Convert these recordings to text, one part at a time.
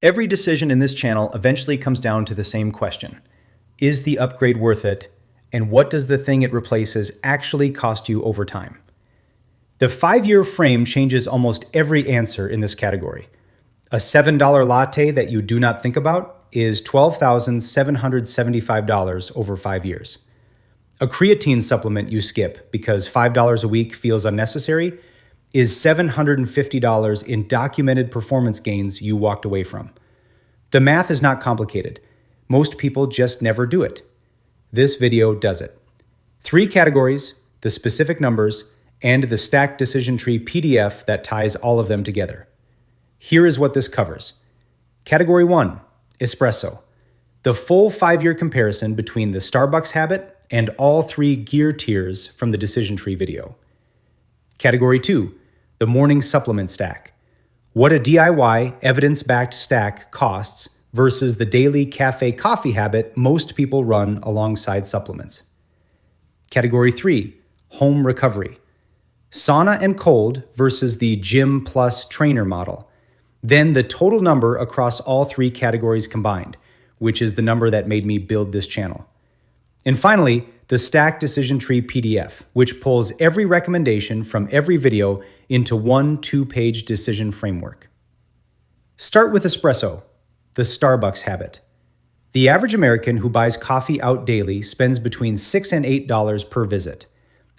Every decision in this channel eventually comes down to the same question. Is the upgrade worth it? And what does the thing it replaces actually cost you over time? The 5-year frame changes almost every answer in this category. A $7 latte that you do not think about is $12,775 over 5 years. A creatine supplement you skip because $5 a week feels unnecessary is $750 in documented performance gains you walked away from. The math is not complicated. Most people just never do it. This video does it. 3 categories, the specific numbers, and the stacked decision tree PDF that ties all of them together. Here is what this covers. Category 1, Espresso. The full 5-year comparison between the Starbucks habit and all 3 gear tiers from the decision tree video. Category 2, the morning supplement stack. What a DIY evidence-backed stack costs versus the daily cafe coffee habit most people run alongside supplements. Category 3, home recovery. Sauna and cold versus the gym plus trainer model. Then the total number across all 3 categories combined, which is the number that made me build this channel. And finally, the stacked decision tree PDF, which pulls every recommendation from every video into one 2-page decision framework. Start with Espresso, the Starbucks habit. The average American who buys coffee out daily spends between $6 and $8 per visit.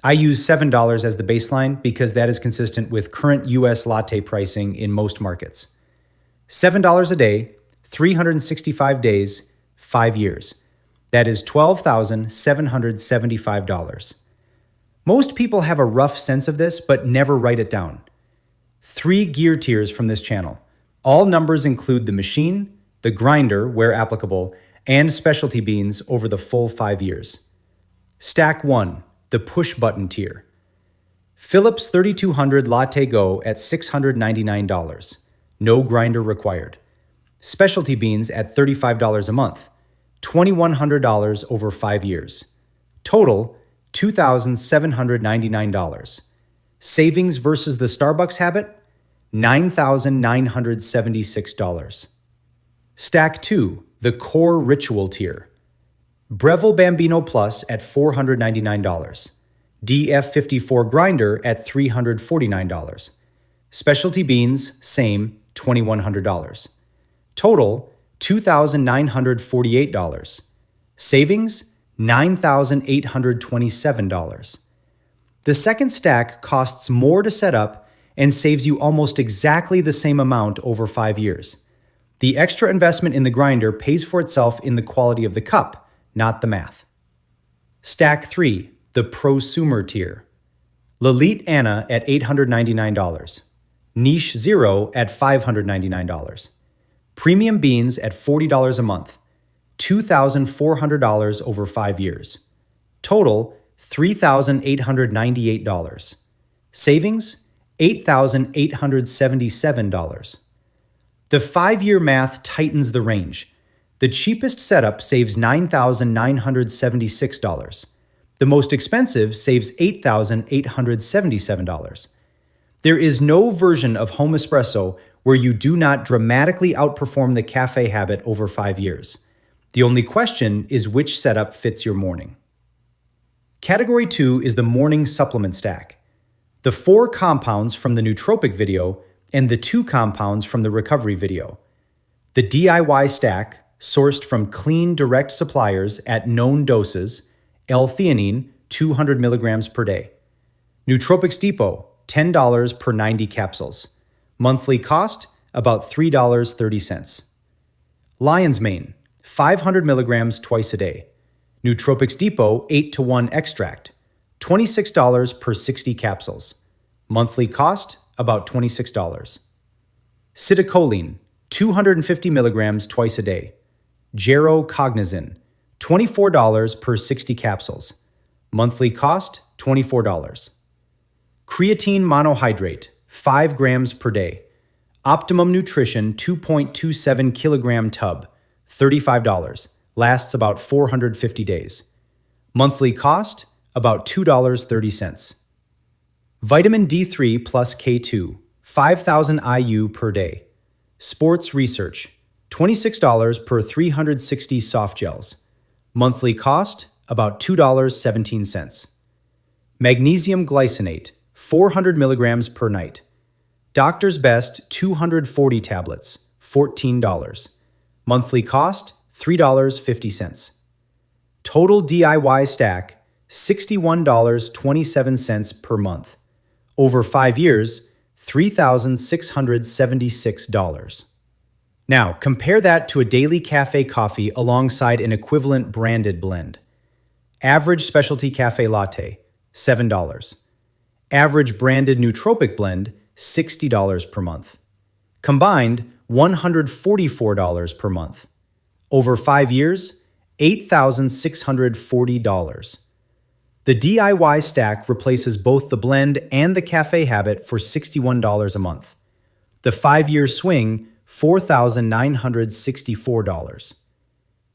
I use $7 as the baseline because that is consistent with current US latte pricing in most markets. $7 a day, 365 days, 5 years. That is $12,775. Most people have a rough sense of this, but never write it down. 3 gear tiers from this channel. All numbers include the machine, the grinder, where applicable, and specialty beans over the full 5 years. Stack 1, the push button tier. Philips 3200 Latte Go at $699. No grinder required. Specialty beans at $35 a month. $2,100 over 5 years. Total, $2,799. Savings versus the Starbucks habit, $9,976. Stack 2, the core ritual tier. Breville Bambino Plus at $499. DF54 grinder at $349. Specialty beans, same, $2,100. Total, $2,948. Savings, $9,827. The second stack costs more to set up and saves you almost exactly the same amount over 5 years. The extra investment in the grinder pays for itself in the quality of the cup, not the math. Stack 3, the prosumer tier. Lilite Anna at $899. Niche Zero at $599. Premium beans at $40 a month, $2,400 over 5 years. Total, $3,898. Savings, $8,877. The 5-year math tightens the range. The cheapest setup saves $9,976. The most expensive saves $8,877. There is no version of home espresso where you do not dramatically outperform the cafe habit over 5 years. The only question is which setup fits your morning. Category 2 is the morning supplement stack. The 4 compounds from the nootropic video and the 2 compounds from the recovery video. The DIY stack, sourced from clean direct suppliers at known doses, L-theanine, 200 milligrams per day. Nootropics Depot, $10 per 90 capsules. Monthly cost, about $3.30. Lion's Mane, 500 milligrams twice a day. Nootropics Depot 8-to-1 extract, $26 per 60 capsules. Monthly cost, about $26. Citicoline, 250 milligrams twice a day. Gerocognizin, $24 per 60 capsules. Monthly cost, $24. Creatine monohydrate, 5 grams per day. Optimum Nutrition 2.27 kilogram tub, $35. Lasts about 450 days. Monthly cost, about $2.30. Vitamin D3 plus K2, 5,000 IU per day. Sports Research, $26 per 360 soft gels. Monthly cost, about $2.17. Magnesium glycinate, 400 milligrams per night. Doctor's Best 240 tablets, $14. Monthly cost, $3.50. Total DIY stack, $61.27 per month. Over 5 years, $3,676. Now, compare that to a daily cafe coffee alongside an equivalent branded blend. Average specialty cafe latte, $7. Average branded nootropic blend, $60 per month. Combined, $144 per month. Over 5 years, $8,640. The DIY stack replaces both the blend and the cafe habit for $61 a month. The 5-year swing, $4,964.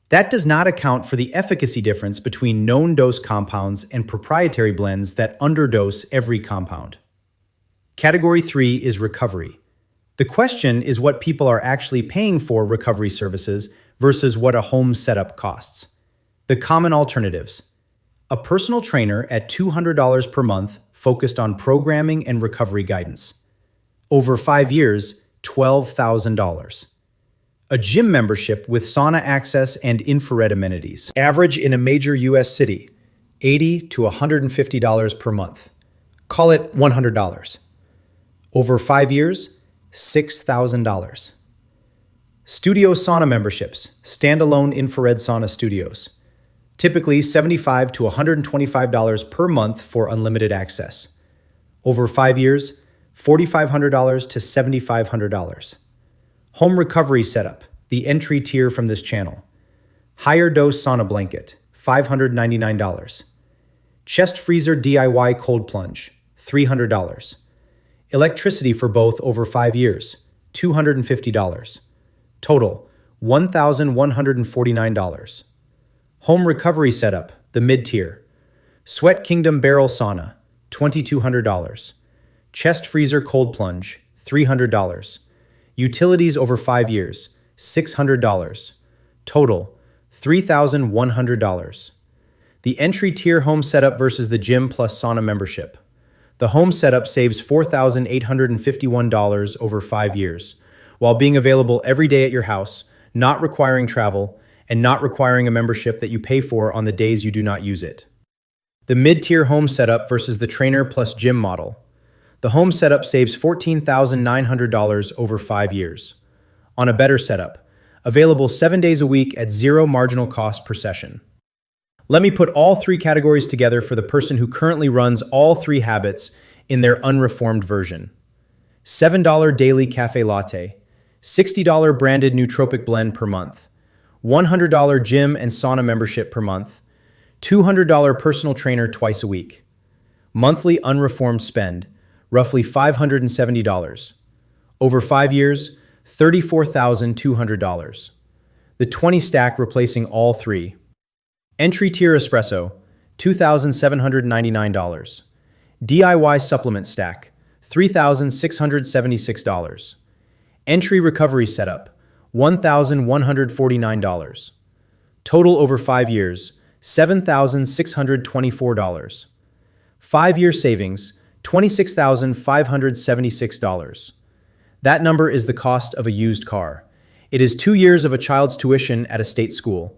That does not account for the efficacy difference between known dose compounds and proprietary blends that underdose every compound. Category 3 is recovery. The question is what people are actually paying for recovery services versus what a home setup costs. The common alternatives: a personal trainer at $200 per month focused on programming and recovery guidance. Over 5 years, $12,000. A gym membership with sauna access and infrared amenities. Average in a major U.S. city, $80 to $150 per month. Call it $100. Over 5 years, $6,000. Studio sauna memberships, standalone infrared sauna studios. Typically $75 to $125 per month for unlimited access. Over 5 years, $4,500 to $7,500. Home recovery setup, the entry tier from this channel. Higher dose sauna blanket, $599. Chest freezer DIY cold plunge, $300. Electricity for both over 5 years, $250. Total, $1,149. Home recovery setup, the mid-tier. Sweat Kingdom barrel sauna, $2,200. Chest freezer cold plunge, $300. Utilities over 5 years, $600. Total, $3,100. The entry tier home setup versus the gym plus sauna membership. The home setup saves $4,851 over 5 years, while being available every day at your house, not requiring travel, and not requiring a membership that you pay for on the days you do not use it. The mid-tier home setup versus the trainer plus gym model. The home setup saves $14,900 over 5 years. On a better setup, available 7 days a week at zero marginal cost per session. Let me put all 3 categories together for the person who currently runs all 3 habits in their unreformed version. $7 daily cafe latte, $60 branded nootropic blend per month, $100 gym and sauna membership per month, $200 personal trainer twice a week. Monthly unreformed spend, roughly $570. Over 5 years, $34,200. The 20 stack replacing all 3. Entry tier espresso, $2,799. DIY supplement stack, $3,676. Entry recovery setup, $1,149. Total over 5 years, $7,624. 5-year savings, $26,576. That number is the cost of a used car. It is 2 years of a child's tuition at a state school.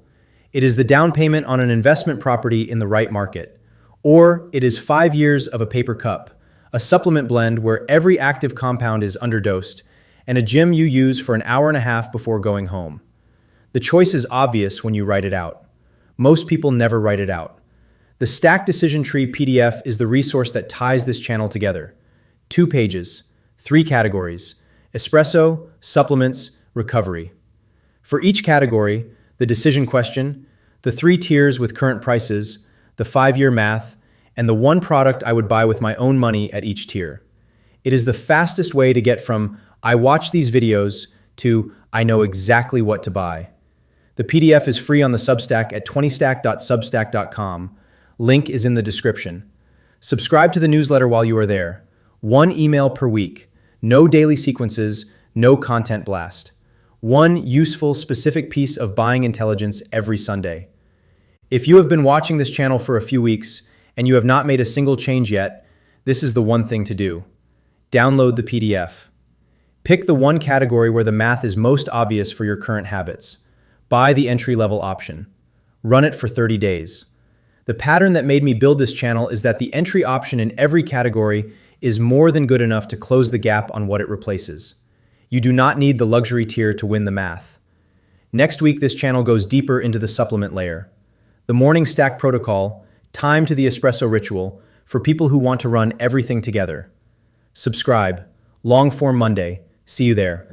It is the down payment on an investment property in the right market. Or it is 5 years of a paper cup, a supplement blend where every active compound is underdosed, and a gym you use for an hour and a half before going home. The choice is obvious when you write it out. Most people never write it out. The Stack Decision Tree PDF is the resource that ties this channel together. 2 pages, 3 categories: espresso, supplements, recovery. For each category, the decision question, the 3 tiers with current prices, the 5-year math, and the 1 product I would buy with my own money at each tier. It is the fastest way to get from "I watch these videos" to "I know exactly what to buy." The PDF is free on the Substack at 20stack.substack.com. Link is in the description. Subscribe to the newsletter while you are there. 1 email per week. No daily sequences, no content blast. One useful, specific piece of buying intelligence every Sunday. If you have been watching this channel for a few weeks and you have not made a single change yet, this is the one thing to do. Download the PDF. Pick the one category where the math is most obvious for your current habits. Buy the entry-level option. Run it for 30 days. The pattern that made me build this channel is that the entry option in every category is more than good enough to close the gap on what it replaces. You do not need the luxury tier to win the math. Next week, this channel goes deeper into the supplement layer. The morning stack protocol, time to the espresso ritual, for people who want to run everything together. Subscribe. Long form Monday. See you there.